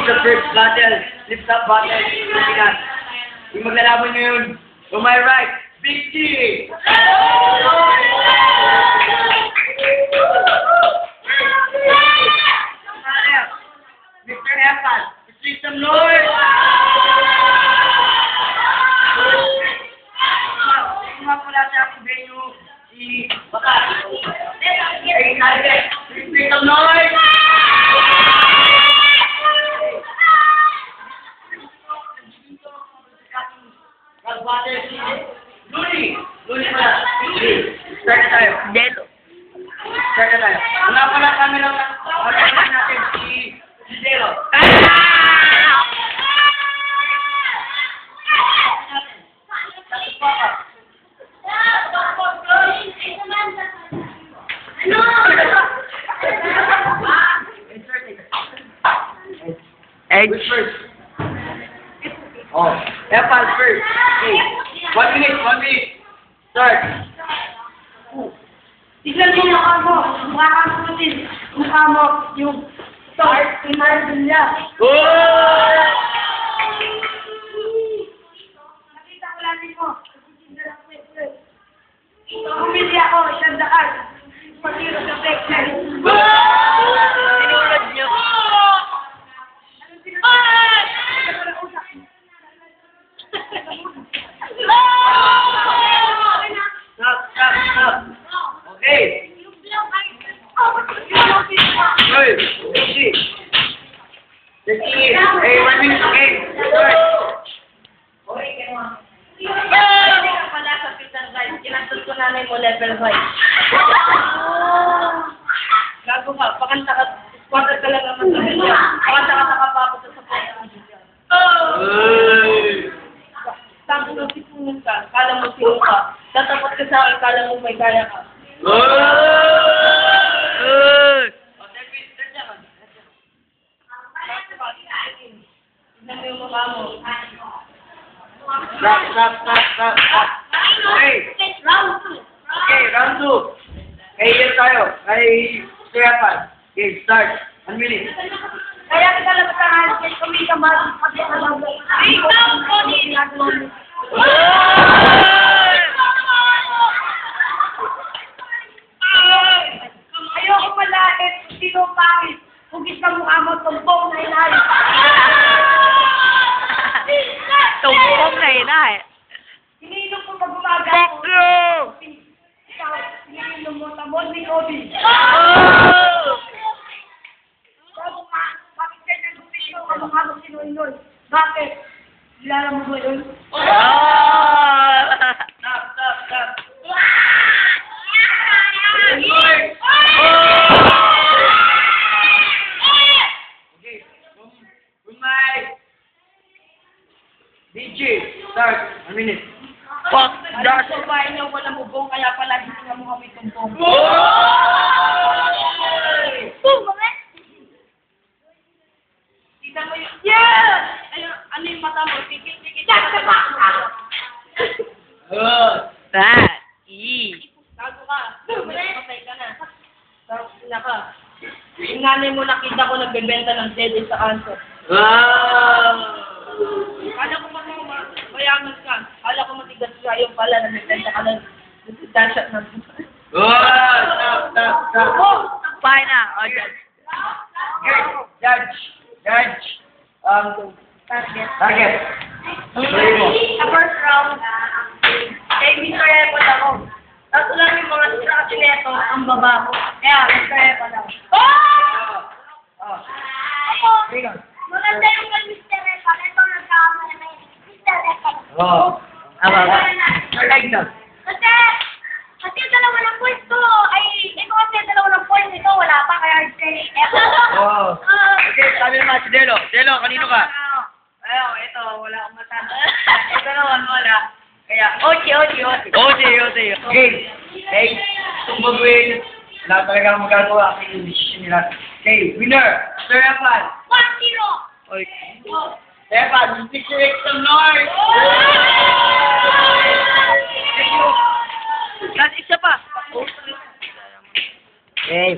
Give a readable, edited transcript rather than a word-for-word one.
the first battle. Lift up battle. Yung maglalaban nyo yun. To my right, Big G! Mr. Epan, please some noise! Kung mapula sa aking venue, si Bakat. Please some noise! Luli pala. Start na tayo. Delo. Start na tayo. Wala pala kami lang natin si Delo. Which first? Oh, Epan first. Okay. 1 minute. Start. Tignan mo mukha mo. Mukha kang putin. Mukha mo yung start. Yung Marvel niya. Oh! Nakita ko lang din mo. Humili ako. Isang daan. Pag-hiro sa pekler. Sinulad niyo. Stop. Okay. Good. Easy. Hey, 1 minute. Okay. Start. Hindi ka pala sa Peter Vice. Kinasal ko nanay mo level 5. Gago ka. Pakanta ka. Squatter ka lang naman sa video. Pakanta ka nakapapot sa video. Hey. Sabi mo, sipunod ka. Kala mo sino ka. Tatapat ka sa akin. Kala mo may kaya ka. Tignan mo yung mukha mo. Stop. Okay. Okay, round 2. Okay, here tayo. Kay Epan. Okay, start. 1 minute. Kaya kita lang sa kasi kumita ba kasi alam mo. Ikaw ko ni ayoko malait, sino pangit. Hugis ka mukha mo, tumpong na inay. Tumpong na inay. Hininom ko pag umaga. Fuck you! Ikaw, hininom mo, tamon ni Kobe. Sabi ka, bakit kayo nag-umisyo ka mukha mo sinuinoy? Bakit? Kilala mo ba yun? Stop. Okay, kung may DJ, start. 1 minute. Fuck Alam that. ko ba niyo wala mubong kaya pala hindi nga mo kami tumpong. Kita mo yun. Yeah! Ano yung mata mo? Tikit. That. E. Tago ka. Patay ka na. Tapos na ka. Yung nanay mo nakita ko nagbebenta ng dede sa kanto. Kala ko mayaman ka. Kala ko matigas ka. Yung pala nagbebenta ka ng danshat ng Stop. Fine na. O, dyan. Okay, Judge. target. Sorry mo. Sa first round, kay Mr. Epo ako. Tapos lang yung mga distraction nito, ang baba ko. Kaya, Mr. Epo lang. Sige. Maganda yung kay Mr. Epo. Ito nagkamali na yun. Mr. Epo. Aba. Like that. Kasi dalawa ng points ko. Ay, ito kasi dalawa ng points. Ito wala pa. Kaya kay Epo. Okay, sabi naman si Delo. Delo, kanino ka? Ayaw, ito. Wala akong matanda. Ito naman wala. Kaya, Ochi. Okay. Okay. Itong babuin, wala talaga magagawa ang decision nila. Okay, winner, Sir Epan. 1-0. Oy. Epan, you make some noise! Yan, isa pa. Okay.